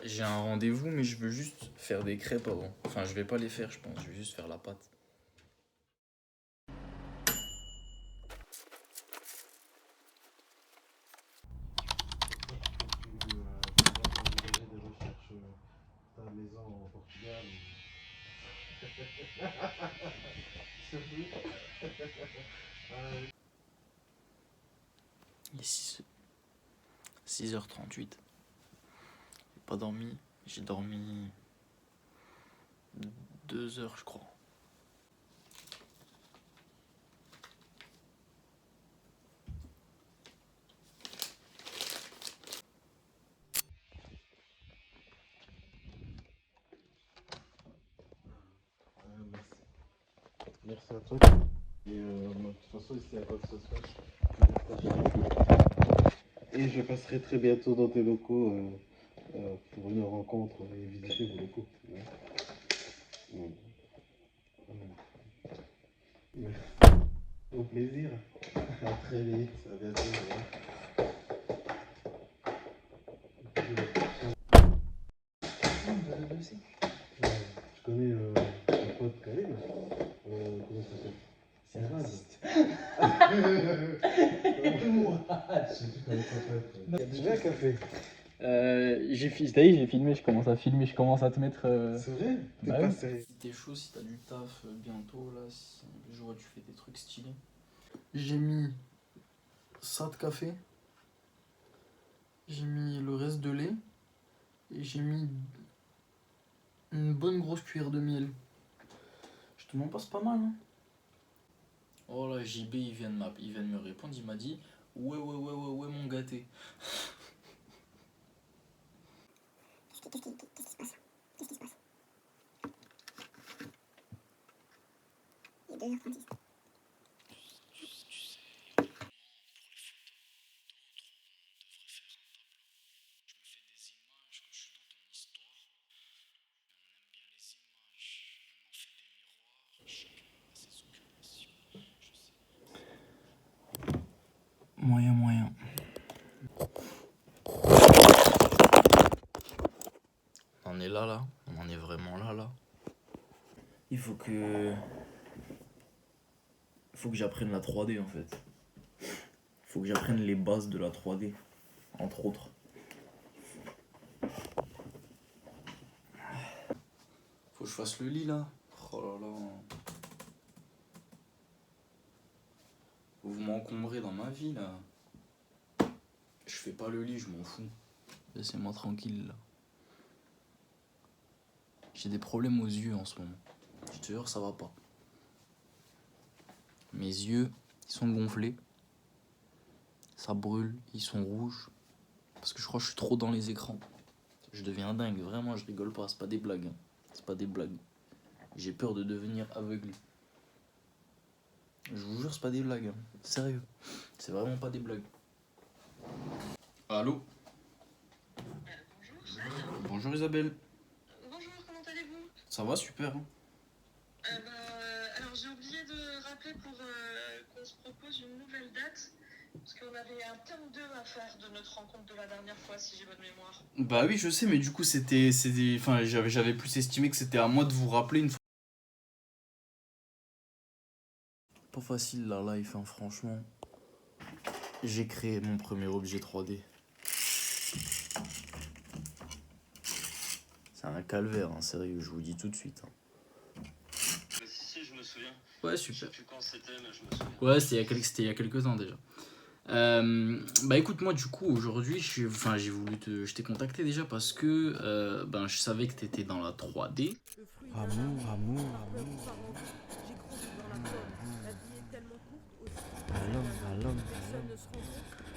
J'ai un rendez-vous, mais je veux juste faire des crêpes avant. Enfin, je vais pas les faire, je pense. Je vais juste faire la pâte. Envisager des recherches ta maison au Portugal. Surtout. Il est 6h38. J'ai pas dormi. J'ai dormi 2 heures, je crois. Merci. Merci à toi. Et moi, de toute façon, ici à quoi que ce soit, je partage. Et je passerai très bientôt dans tes locaux pour une rencontre et visiter vos locaux. Ouais. Ouais. Ouais. Au plaisir. À très vite. À bientôt. Je connais un pote Karim. Comment ça s'appelle? C'est un raciste. Tu veux un café? J'ai filmé, je commence à filmer, je commence à te mettre. C'est vrai? T'es Bah pas oui. sérieux? Si t'es chaud, si t'as du taf bientôt, là, si le jour où tu fais des trucs stylés. J'ai mis ça de café, j'ai mis le reste de lait, et j'ai mis une bonne grosse cuillère de miel. Je te mens pas, c'est pas mal, hein. Oh là, JB, il vient de me répondre, il m'a dit ouais, mon gâté. Qu'est-ce qui se passe? Qu'est-ce qui se passe? Il est 2h36. Moyen. On en est là. On en est vraiment là. Il faut que j'apprenne la 3D en fait. Il faut que j'apprenne les bases de la 3D, entre autres. Faut que je fasse le lit là. Oh là là. Vous m'encombrez dans ma vie là. Je fais pas le lit, je m'en fous. Laissez-moi tranquille là. J'ai des problèmes aux yeux en ce moment. Je te jure, ça va pas. Mes yeux, ils sont gonflés. Ça brûle, ils sont rouges. Parce que je crois que je suis trop dans les écrans. Je deviens dingue, vraiment, je rigole pas, c'est pas des blagues. C'est pas des blagues. J'ai peur de devenir aveugle. Je vous jure, c'est pas des blagues. Sérieux. C'est vraiment pas des blagues. Allô? Bonjour. Bonjour Isabelle. Bonjour, comment allez-vous? Ça va, super. Hein. Alors j'ai oublié de rappeler pour qu'on se propose une nouvelle date, parce qu'on avait un tome 2 à faire de notre rencontre de la dernière fois, si j'ai bonne mémoire. Bah oui, je sais, mais du coup, enfin, j'avais plus estimé que c'était à moi de vous rappeler une fois. Pas facile la life, hein, franchement. J'ai créé mon premier objet 3D. C'est un calvaire, hein, sérieux, je vous dis tout de suite. Hein. Si, je me souviens. Ouais, Je sais super. plus quand c'était, mais je me souviens. Ouais, c'était il y a quelques temps déjà. Bah écoute, moi du coup aujourd'hui je t'ai contacté déjà parce que je savais que t'étais dans la 3D. Amour. J'ai grandi dans la peur. La vie est tellement courte aussi. Personne ne se rend compte.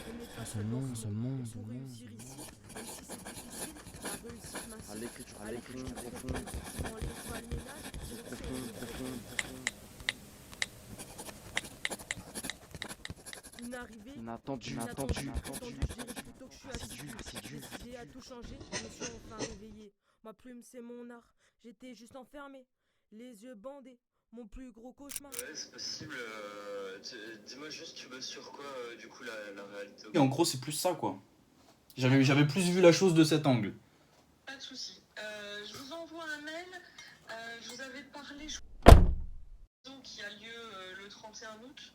On n'est pas seul dans ce monde. Pour réussir ici, même si c'est difficile, la réussite m'incite. À l'écriture profonde, en l'étoile ménage, une arrivée inattendue. J'ai plutôt que je suis assidu. Décidé à tout changer, je me suis enfin réveillé. Ma plume, c'est mon art. J'étais juste enfermé, les yeux bandés. Mon plus gros cauchemar. Ouais, c'est possible. Dis-moi juste, tu bosses sur quoi, du coup, la réalité? Et en gros c'est plus ça quoi. J'avais plus vu la chose de cet angle. Pas de souci. Je vous envoie un mail. Je vous avais parlé, qui a lieu le 31 août.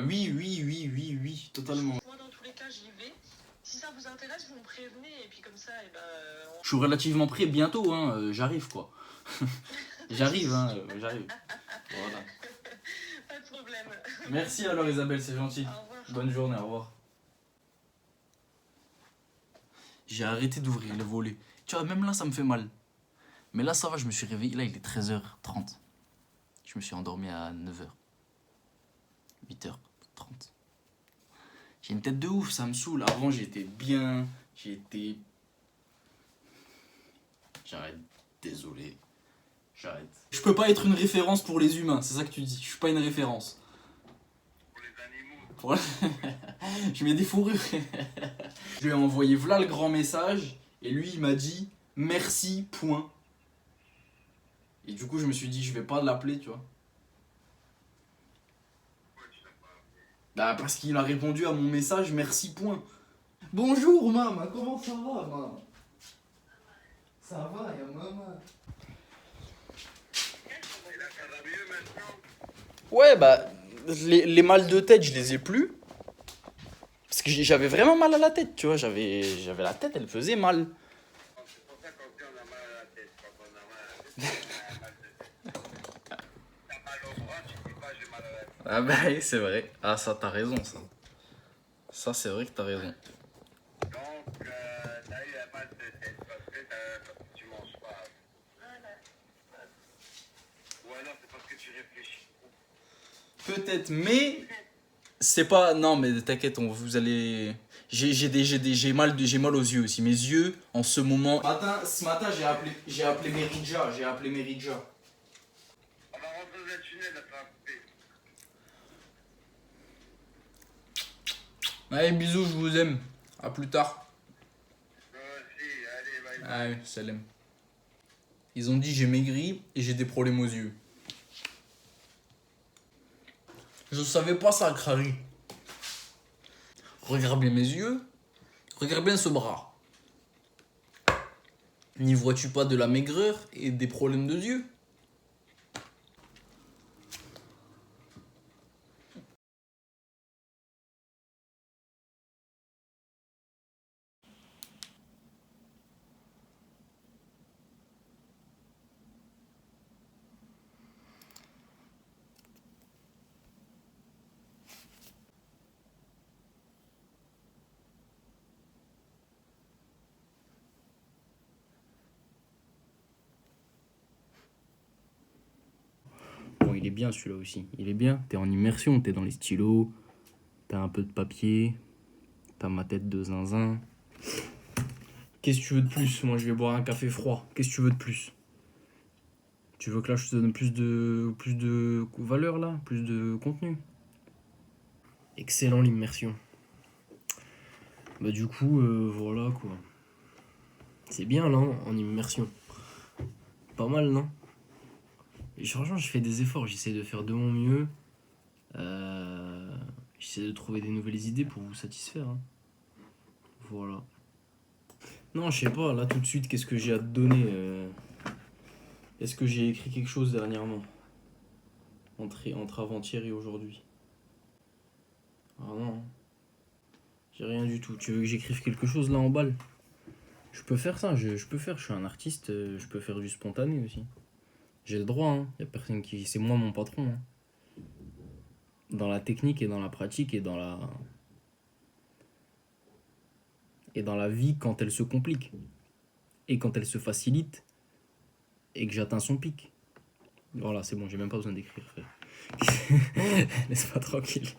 Oui, totalement. Moi, dans tous les cas, j'y vais. Si ça vous intéresse, vous me prévenez et puis comme ça, Je suis relativement prêt bientôt, hein, j'arrive quoi. J'arrive. Voilà. Pas de problème. Merci alors Isabelle, c'est gentil. Au revoir. Bonne journée, au revoir. J'ai arrêté d'ouvrir les volets. Tu vois, même là, ça me fait mal. Mais là, ça va, je me suis réveillé. Là, il est 13h30. Je me suis endormi à 9h. 8h30. J'ai une tête de ouf, ça me saoule. Avant, j'étais bien. J'arrête. Désolé. J'arrête. Je peux pas être une référence pour les humains, c'est ça que tu dis. Je suis pas une référence. Pour les animaux. Je mets des fourrures. Je lui ai envoyé voilà le grand message. Et lui, il m'a dit merci, point. Et du coup, je me suis dit, je vais pas l'appeler, tu vois. Bah, parce qu'il a répondu à mon message, merci, point. Bonjour, maman, comment ça va, maman? Ça va, y'a maman. Ouais, bah, les mal de tête, je les ai plus. Parce que j'avais vraiment mal à la tête, tu vois. J'avais la tête, elle faisait mal. C'est pour ça qu'on dit on a mal à la tête. Quand on a mal à la tête, on a mal de tête. T'as mal au bras, tu dis pas j'ai mal à la tête. Ah bah oui, c'est vrai. Ah ça, t'as raison, ça. Ça, c'est vrai que t'as raison. Donc, t'as eu un mal de tête parce que tu manges pas. Ou alors c'est parce que tu réfléchis. Peut-être, mais c'est pas. Non, mais t'inquiète, vous allez. J'ai mal aux yeux aussi. Mes yeux, en ce moment. Ce matin, j'ai appelé Meridja. On va rentrer dans un tunnel, là, ça va couper. Allez, bisous, je vous aime. À plus tard. Moi aussi, allez, bye. Ah oui, salam. Ils ont dit j'ai maigri et j'ai des problèmes aux yeux. Je savais pas ça, Crary. Regarde bien mes yeux. Regarde bien ce bras. N'y vois-tu pas de la maigreur et des problèmes de yeux? Bon, il est bien celui-là aussi. Il est bien. T'es en immersion, t'es dans les stylos. T'as un peu de papier. T'as ma tête de zinzin. Qu'est-ce que tu veux de plus? Moi, je vais boire un café froid. Qu'est-ce que tu veux de plus? Tu veux que là, je te donne plus de valeur, là? Plus de contenu? Excellent, l'immersion. Bah, du coup, voilà, quoi. C'est bien, là, en immersion. Pas mal, non? Et franchement, je fais des efforts. J'essaie de faire de mon mieux. J'essaie de trouver des nouvelles idées pour vous satisfaire. Hein. Voilà. Non, je sais pas, là tout de suite, qu'est-ce que j'ai à te donner Est-ce que j'ai écrit quelque chose dernièrement? Entre avant-hier et aujourd'hui? Ah non. J'ai rien du tout. Tu veux que j'écrive quelque chose là en balle? Je peux faire ça, je peux faire. Je suis un artiste, je peux faire du spontané aussi. J'ai le droit, hein. Y a personne qui. C'est moi mon patron. Hein. Dans la technique et dans la pratique et dans la vie quand elle se complique et quand elle se facilite et que j'atteins son pic. Voilà, c'est bon, j'ai même pas besoin d'écrire, frère. Laisse-moi tranquille,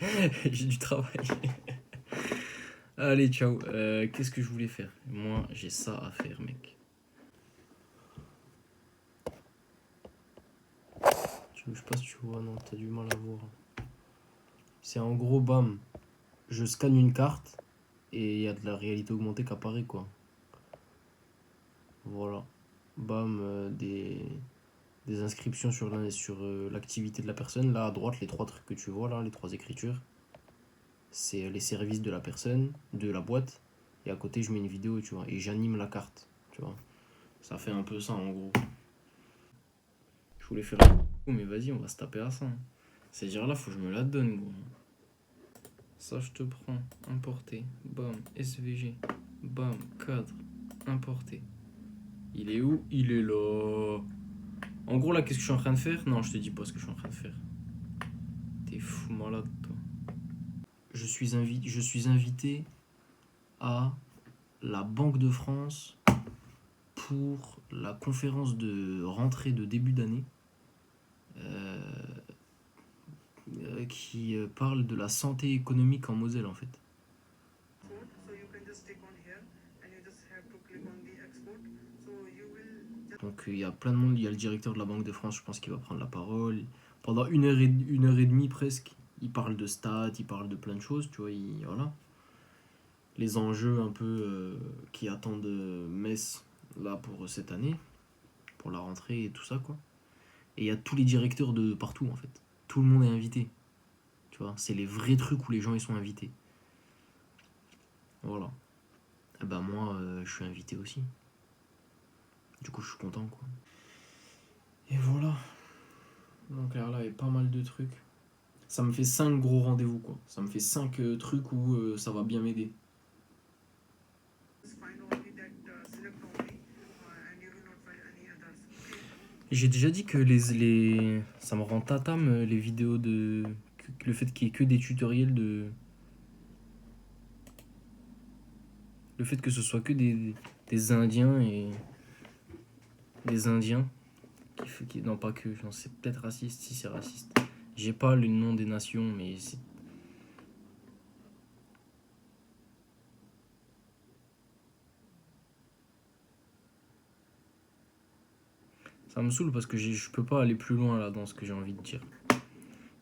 j'ai du travail. Allez, ciao. Qu'est-ce que je voulais faire? Moi, j'ai ça à faire, mec. Je sais pas si tu vois, non, t'as du mal à voir. C'est en gros, bam, je scanne une carte et il y a de la réalité augmentée qui apparaît, quoi. Voilà. Bam, des inscriptions sur l'activité de la personne. Là, à droite, les trois trucs que tu vois, là, les trois écritures, c'est les services de la personne, de la boîte. Et à côté, je mets une vidéo, tu vois, et j'anime la carte. tu vois. Ça fait un peu ça en gros. Je voulais faire mais vas-y, on va se taper à ça. Hein. C'est-à-dire là, faut que je me la donne, gros. Ça, je te prends. Importer. Bam. SVG. Bam. Cadre. Importer. Il est où? Il est là. En gros, là, qu'est-ce que je suis en train de faire? Non, je te dis pas ce que je suis en train de faire. T'es fou malade, toi. Je suis invité à la Banque de France pour la conférence de rentrée de début d'année qui parle de la santé économique en Moselle, en fait. Donc il y a plein de monde, il y a le directeur de la Banque de France, je pense qu'il va prendre la parole. Pendant une heure et demie presque, il parle de stats, il parle de plein de choses, tu vois, voilà. Les enjeux un peu qui attendent Metz là pour cette année, pour la rentrée et tout ça, quoi. Et il y a tous les directeurs de partout, en fait. Tout le monde est invité. Tu vois, c'est les vrais trucs où les gens ils sont invités. Voilà. Et ben moi, je suis invité aussi. Du coup, je suis content, quoi. Et voilà. Donc là, il y a pas mal de trucs. Ça me fait 5 gros rendez-vous, quoi. Ça me fait 5 trucs où ça va bien m'aider. J'ai déjà dit que ça me rend tatam les vidéos de... Le fait qu'il y ait que des tutoriels de... Le fait que ce soit que des Indiens et... Des Indiens. Non, pas que. C'est peut-être raciste, si c'est raciste. J'ai pas le nom des nations, mais c'est... Ça me saoule parce que je peux pas aller plus loin là dans ce que j'ai envie de dire.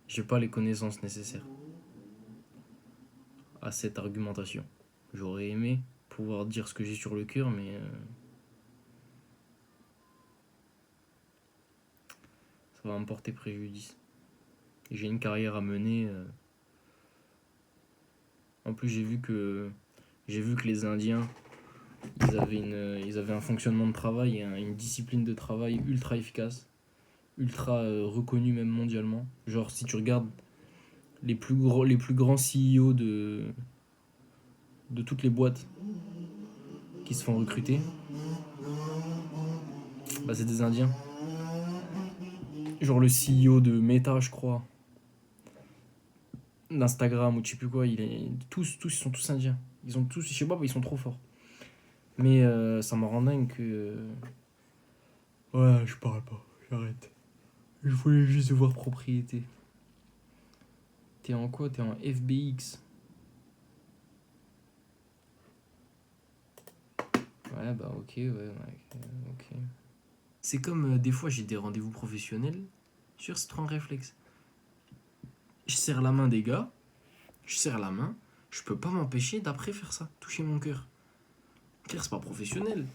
J'ai pas les connaissances nécessaires à cette argumentation. J'aurais aimé pouvoir dire ce que j'ai sur le cœur, mais ça va me porter préjudice. J'ai une carrière à mener. En plus, j'ai vu que les Indiens, ils avaient un fonctionnement de travail et une discipline de travail ultra efficace, ultra reconnue même mondialement. Genre, si tu regardes les plus grands CEO de toutes les boîtes qui se font recruter, bah c'est des Indiens. Genre le CEO de Meta, je crois, d'Instagram ou je sais plus quoi, tous ils sont tous indiens. Ils ont tous, je sais pas, ils sont trop forts. Mais ça me rend dingue que... Ouais, je parle pas, j'arrête. Je voulais juste voir propriété. T'es en quoi? T'es en FBX. Ouais, bah ok, ok. C'est comme des fois j'ai des rendez-vous professionnels sur Citron Réflexe. Je serre la main des gars, je peux pas m'empêcher d'après faire ça, toucher mon cœur. Claire, c'est pas professionnel.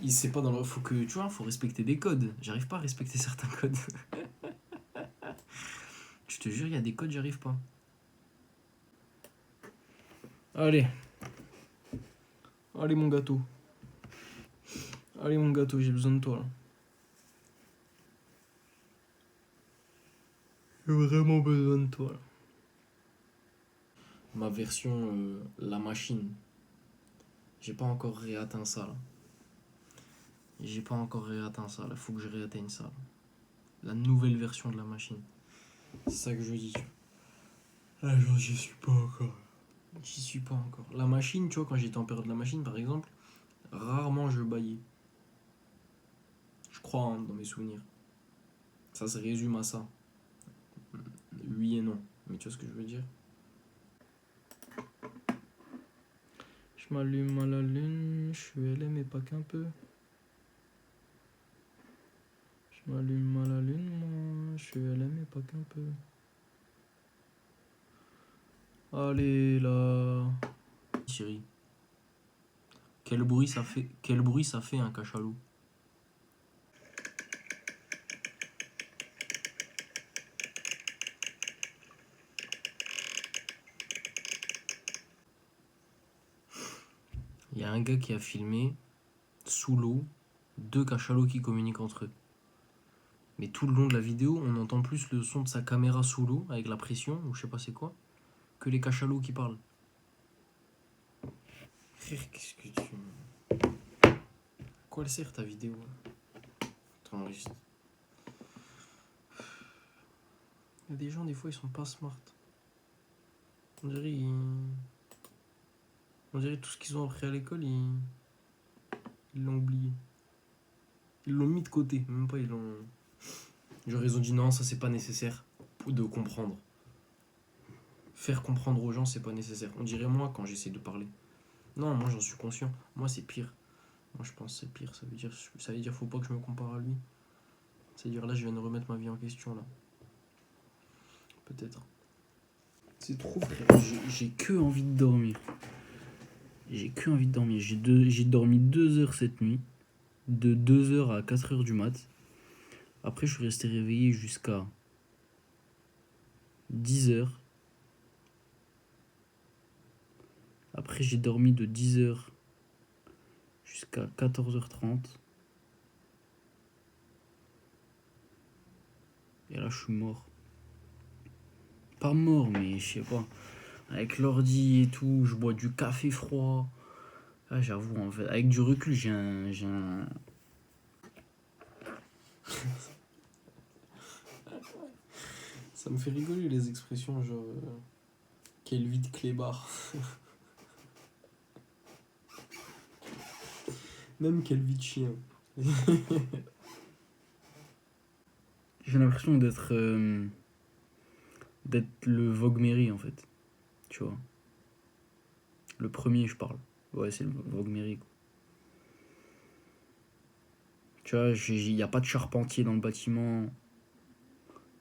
C'est pas dans le... Faut que, tu vois, faut respecter des codes. J'arrive pas à respecter certains codes. Je te jure, il y a des codes, j'arrive pas. Allez. Allez mon gâteau. Allez mon gâteau, j'ai besoin de toi là. J'ai vraiment besoin de toi là. Ma version la machine. J'ai pas encore réatteint ça là. Faut que je réatteigne ça là. La nouvelle version de la machine. C'est ça que je dis. Ah, j'y suis pas encore. La machine, tu vois, quand j'étais en période de la machine par exemple, rarement je baillais. Je crois, hein, dans mes souvenirs. Ça se résume à ça. Oui et non. Mais tu vois ce que je veux dire? Je m'allume à la lune, je suis LM mais pas qu'un peu. Je m'allume à la lune, moi, je suis LM mais pas qu'un peu. Allez là. Chérie. Quel bruit ça fait un cachalot? Il y a un gars qui a filmé sous l'eau, 2 cachalots qui communiquent entre eux. Mais tout le long de la vidéo, on entend plus le son de sa caméra sous l'eau, avec la pression, ou je sais pas c'est quoi, que les cachalots qui parlent. Frère, qu'est-ce que tu... Quoi elle sert ta vidéo là? T'enregistres. Il y a des gens, des fois, ils sont pas smart. On dirait, on dirait tout ce qu'ils ont appris à l'école, ils l'ont oublié. Ils l'ont mis de côté, même pas ils l'ont... Genre ils ont dit non, ça c'est pas nécessaire de comprendre. Faire comprendre aux gens, c'est pas nécessaire. On dirait moi quand j'essaie de parler. Non, moi j'en suis conscient. Moi c'est pire. Moi je pense que c'est pire. Ça veut dire faut pas que je me compare à lui. C'est-à-dire là je viens de remettre ma vie en question là. Peut-être. C'est trop frère. J'ai que envie de dormir. J'ai que envie de dormir. J'ai dormi 2 heures cette nuit. De 2 heures à 4 heures du mat. Après je suis resté réveillé jusqu'à 10 heures. Après j'ai dormi de 10 heures jusqu'à 14h30. Et là je suis mort. Pas mort mais je sais pas. Avec l'ordi et tout, je bois du café froid. Ah, j'avoue, en fait, avec du recul, j'ai un... Ça me fait rigoler les expressions genre... quel vide clébard. Même quel vide chien. J'ai l'impression d'être le Vogue Mary en fait. Tu vois. Le premier, je parle. Ouais, c'est le Vogue Mary. Tu vois, il n'y a pas de charpentier dans le bâtiment.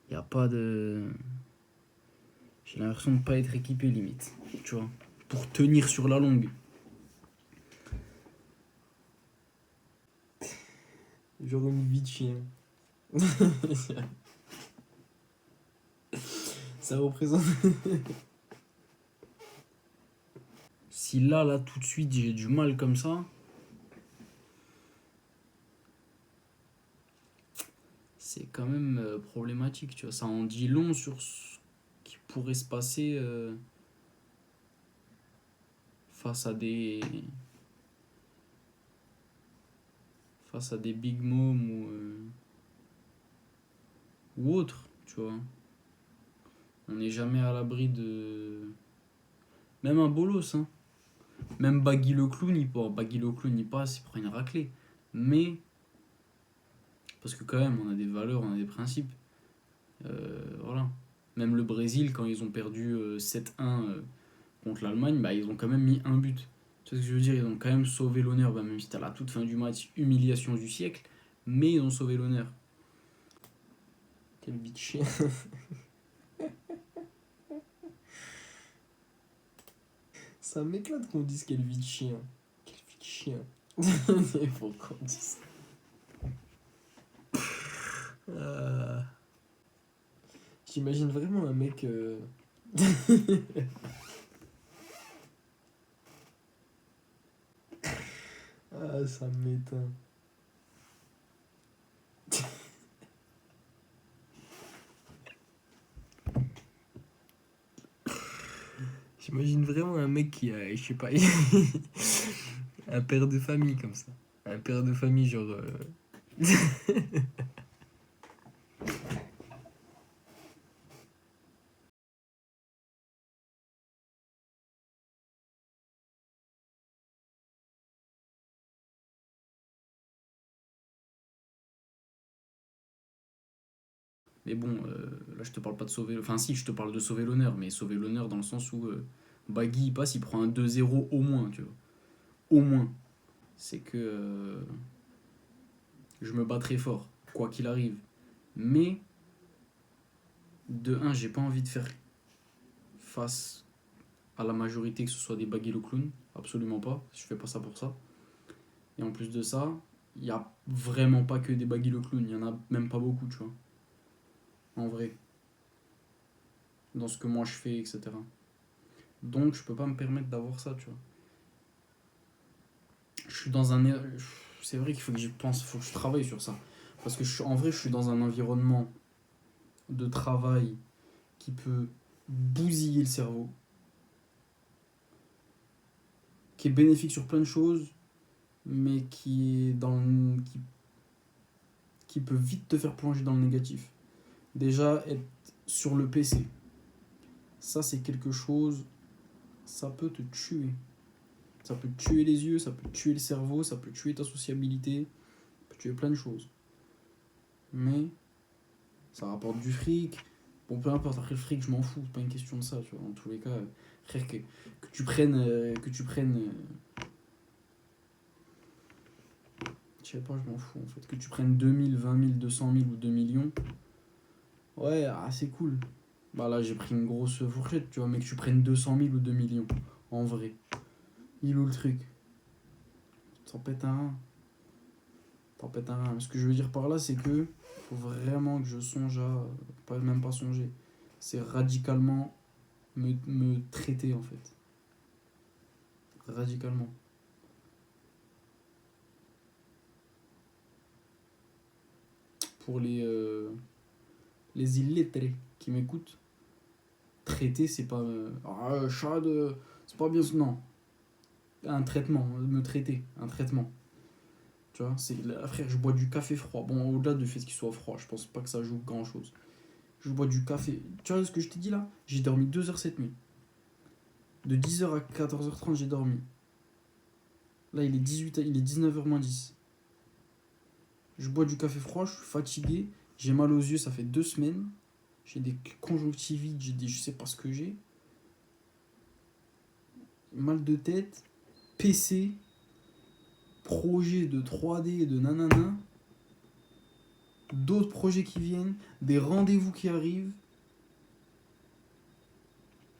Il n'y a pas de... J'ai l'impression de ne pas être équipé limite. Tu vois. Pour tenir sur la longue. Genre une vie de chien. Ça représente... Si là, tout de suite, j'ai du mal comme ça... C'est quand même problématique, tu vois. Ça en dit long sur ce qui pourrait se passer face à des big moms ou autres, tu vois. On n'est jamais à l'abri de... Même un bolos, hein. Même Baggy le clown, il passe, il prend une raclée. Mais... Parce que quand même, on a des valeurs, on a des principes. Voilà. Même le Brésil, quand ils ont perdu 7-1 contre l'Allemagne, bah, ils ont quand même mis un but. Tu vois ce que je veux dire? Ils ont quand même sauvé l'honneur, bah, même si c'était à la toute fin du match, humiliation du siècle, mais ils ont sauvé l'honneur. Quel vie de chien. Ça m'éclate qu'on dise quelle vie de chien. Quelle vie de chien. Il faut qu'on dise. J'imagine vraiment un mec... Ah, ça m'éteint. J'imagine vraiment un mec qui a, je sais pas, un père de famille comme ça. Un père de famille genre... Mais bon, là je te parle pas de sauver... Enfin si, je te parle de sauver l'honneur, mais sauver l'honneur dans le sens où Baggy il passe, il prend un 2-0 au moins, tu vois. Au moins. C'est que je me battrai fort, quoi qu'il arrive. Mais, de un, j'ai pas envie de faire face à la majorité que ce soit des Baggy le clown. Absolument pas, je fais pas ça pour ça. Et en plus de ça, il y a vraiment pas que des Baggy le clown, il y en a même pas beaucoup, tu vois. En vrai. Dans ce que moi je fais, etc. Donc je peux pas me permettre d'avoir ça, tu vois. Je suis dans un... c'est vrai qu'il faut que j'y pense, il faut que je travaille sur ça. Parce que en vrai, je suis dans un environnement de travail qui peut bousiller le cerveau, qui est bénéfique sur plein de choses, mais qui peut vite te faire plonger dans le négatif. Déjà, être sur le PC, ça c'est quelque chose, ça peut te tuer. Ça peut te tuer les yeux, ça peut te tuer le cerveau, ça peut tuer ta sociabilité, ça peut tuer plein de choses. Mais ça rapporte du fric. Bon, peu importe, après le fric, je m'en fous, c'est pas une question de ça, tu vois. En tous les cas, frère, que tu prennes. Je sais pas, je m'en fous en fait. Que tu prennes 2000, 20 000, 200 000 ou 2 millions, ouais, c'est cool. Bah là, j'ai pris une grosse fourchette, tu vois, mais que tu prennes 200 000 ou 2 millions, en vrai. Il est où le truc? T'en pètes un. T'en pètes un. Ce que je veux dire par là, c'est que faut vraiment que je songe à. Même pas songer. C'est radicalement me traiter en fait. Radicalement. Pour les illettrés qui m'écoutent, traiter, c'est pas. Chad, c'est pas bien. Non. Un traitement, me traiter, un traitement. Tu vois, c'est. Frère, je bois du café froid. Bon, au-delà du fait qu'il soit froid, je pense pas que ça joue grand chose. Je bois du café. Tu vois ce que je t'ai dit là? J'ai dormi 2 heures cette nuit. De 10h à 14h30, j'ai dormi. Là, il est 19h moins 10. Je bois du café froid, je suis fatigué, j'ai mal aux yeux, ça fait 2 semaines. J'ai des conjonctivites, je sais pas ce que j'ai. Mal de tête, PC, projet de 3D, de nanana. D'autres projets qui viennent, des rendez-vous qui arrivent.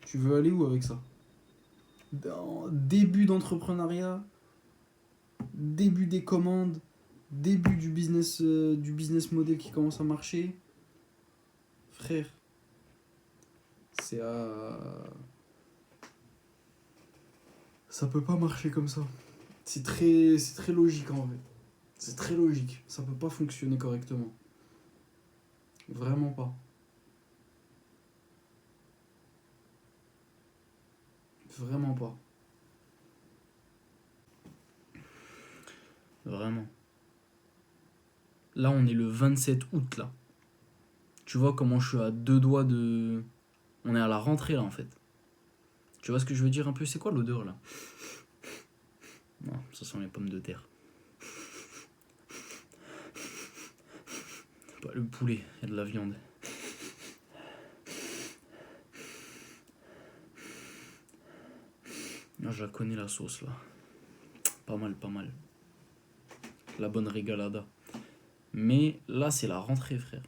Tu veux aller où avec ça? Début d'entrepreneuriat, début des commandes, début du business model qui commence à marcher. Frère, c'est à... Ça peut pas marcher comme ça. C'est très logique en vrai. C'est très logique. Ça peut pas fonctionner correctement. Vraiment pas. Vraiment pas. Vraiment. Là, on est le 27 août, là. Tu vois comment je suis à 2 doigts de... On est à la rentrée, là, en fait. Tu vois ce que je veux dire un peu? C'est quoi l'odeur, là? Non, ça sent les pommes de terre. Pas le poulet, il y a de la viande. Ah, je la connais, la sauce, là. Pas mal, pas mal. La bonne régalada. Mais là, c'est la rentrée, frère.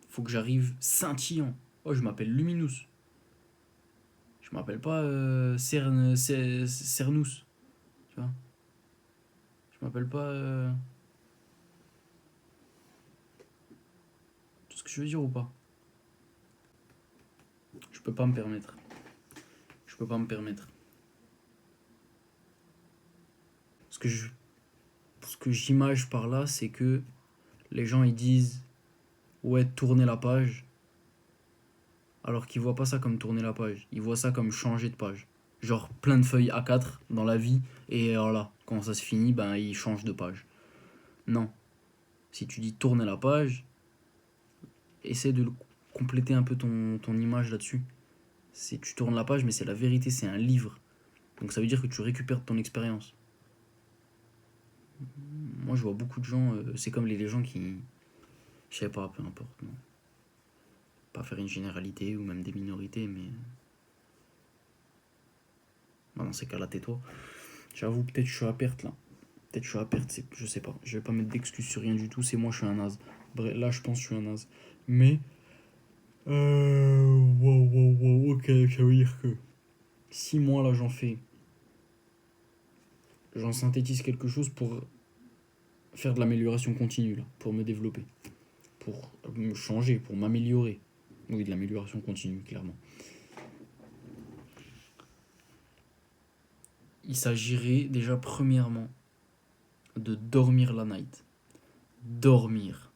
Faut que j'arrive scintillant. Oh, je m'appelle Luminous. Je m'appelle pas Cernous. Tu vois? Je m'appelle pas... Tu sais ce que je veux dire ou pas? Je peux pas me permettre. Je peux pas me permettre. Ce que j'image par là, c'est que les gens, ils disent ouais, tourner la page, alors qu'ils voient pas ça comme tourner la page. Ils voient ça comme changer de page. Genre plein de feuilles A4 dans la vie, et voilà, quand ça se finit, ben ils changent de page. Non. Si tu dis tourner la page, essaie de compléter un peu ton image là-dessus. Tu tournes la page, mais c'est la vérité, c'est un livre. Donc ça veut dire que tu récupères ton expérience. Moi, je vois beaucoup de gens, c'est comme les gens qui... Je sais pas, peu importe, non. Pas faire une généralité ou même des minorités, mais... Bah, dans ces cas-là, tais-toi. J'avoue, peut-être je suis à perte, là. Peut-être je suis à perte, je sais pas. Je vais pas mettre d'excuses sur rien du tout, c'est moi, je suis un naze. Bref, là, je pense que je suis un naze. Mais... wow, ok, ça veut dire que... 6 mois, là, j'en synthétise quelque chose pour faire de l'amélioration continue, là, pour me développer, pour me changer, pour m'améliorer. Oui, de l'amélioration continue, clairement. il s'agirait déjà premièrement de dormir la night. Dormir.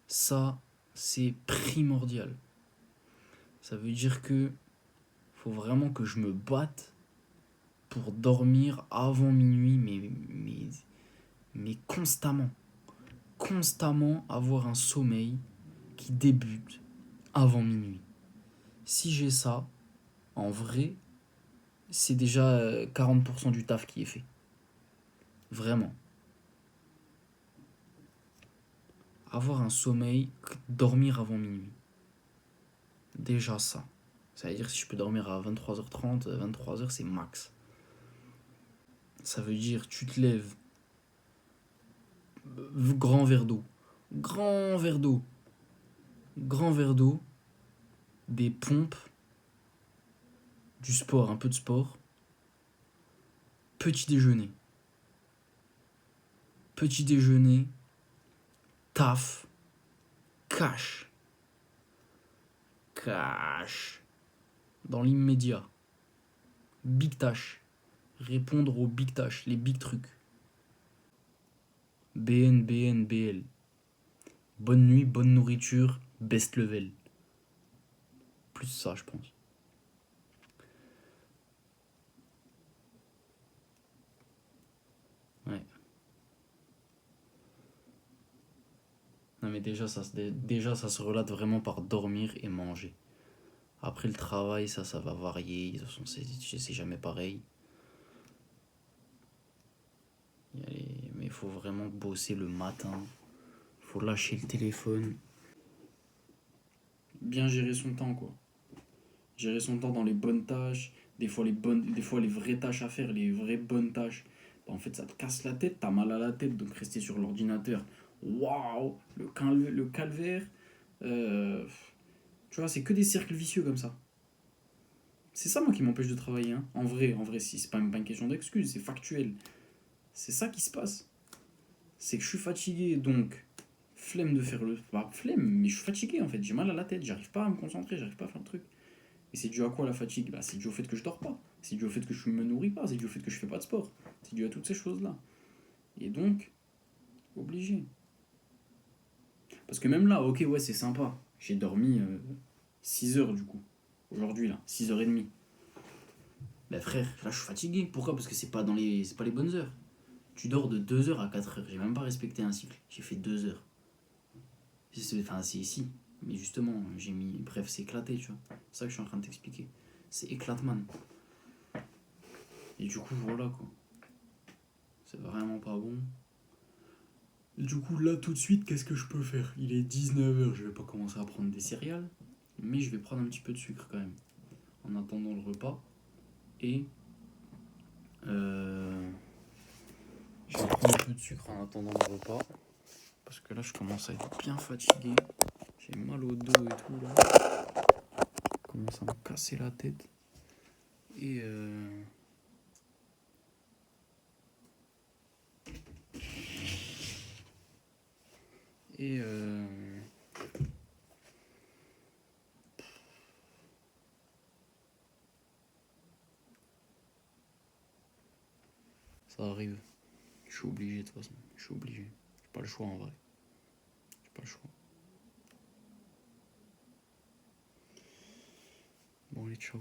Ça, c'est primordial. Ça veut dire que faut vraiment que je me batte pour dormir avant minuit, mais constamment. Constamment avoir un sommeil qui débute avant minuit. Si j'ai ça, en vrai, c'est déjà 40% du taf qui est fait. Vraiment. Avoir un sommeil, dormir avant minuit. Déjà ça. Ça veut dire que si je peux dormir à 23h30, 23h, c'est max. Ça veut dire tu te lèves, grand verre d'eau. Grand verre d'eau. Grand verre d'eau. Des pompes. Du sport, un peu de sport. Petit déjeuner. Petit déjeuner. Taf. Cash. Cash. Dans l'immédiat. Big tâche. Répondre aux big tâches, les big trucs. BN, BN, BL. Bonne nuit, bonne nourriture, best level. Plus ça, je pense. Ouais. Non mais déjà ça se relate vraiment par dormir et manger. Après le travail, ça va varier. De toute façon, c'est jamais pareil. Mais il faut vraiment bosser le matin. Il faut lâcher le téléphone. Bien gérer son temps, quoi. Gérer son temps dans les bonnes tâches. Des fois les vraies tâches à faire, les vraies bonnes tâches. Bah, en fait, ça te casse la tête, t'as mal à la tête, donc rester sur l'ordinateur. Waouh, le calvaire. Tu vois, c'est que des cercles vicieux comme ça. C'est ça, moi, qui m'empêche de travailler. Hein. En vrai, si c'est pas même pas une question d'excuse, c'est factuel. C'est ça qui se passe. C'est que je suis fatigué, donc flemme de faire le... Pas flemme, mais je suis fatigué, en fait. J'ai mal à la tête, j'arrive pas à me concentrer, j'arrive pas à faire le truc. Et c'est dû à quoi, la fatigue? Bah, c'est dû au fait que je dors pas. C'est dû au fait que je me nourris pas. C'est dû au fait que je fais pas de sport. C'est dû à toutes ces choses-là. Et donc, obligé. Parce que même là, ok, ouais, c'est sympa. J'ai dormi 6 heures, du coup. Aujourd'hui, là, 6h30. Bah frère, là je suis fatigué. Pourquoi? Parce que c'est pas les bonnes heures. Tu dors de 2h à 4h. J'ai même pas respecté un cycle. J'ai fait 2 heures. Enfin, c'est ici. Mais justement, j'ai mis... Bref, c'est éclaté, tu vois. C'est ça que je suis en train de t'expliquer. C'est éclatement. Et du coup, voilà, quoi. C'est vraiment pas bon. Et du coup, là, tout de suite, qu'est-ce que je peux faire? Il est 19h. Je vais pas commencer à prendre des céréales. Mais je vais prendre un petit peu de sucre, quand même. En attendant le repas. Et... je vais prendre un peu de sucre en attendant le repas. Parce que là, je commence à être bien fatigué. J'ai mal au dos et tout, là. Je commence à me casser la tête. Et ça arrive. Je suis obligé, de toute façon. Je suis obligé. J'ai pas le choix, en vrai. J'ai pas le choix. Bon, allez, ciao.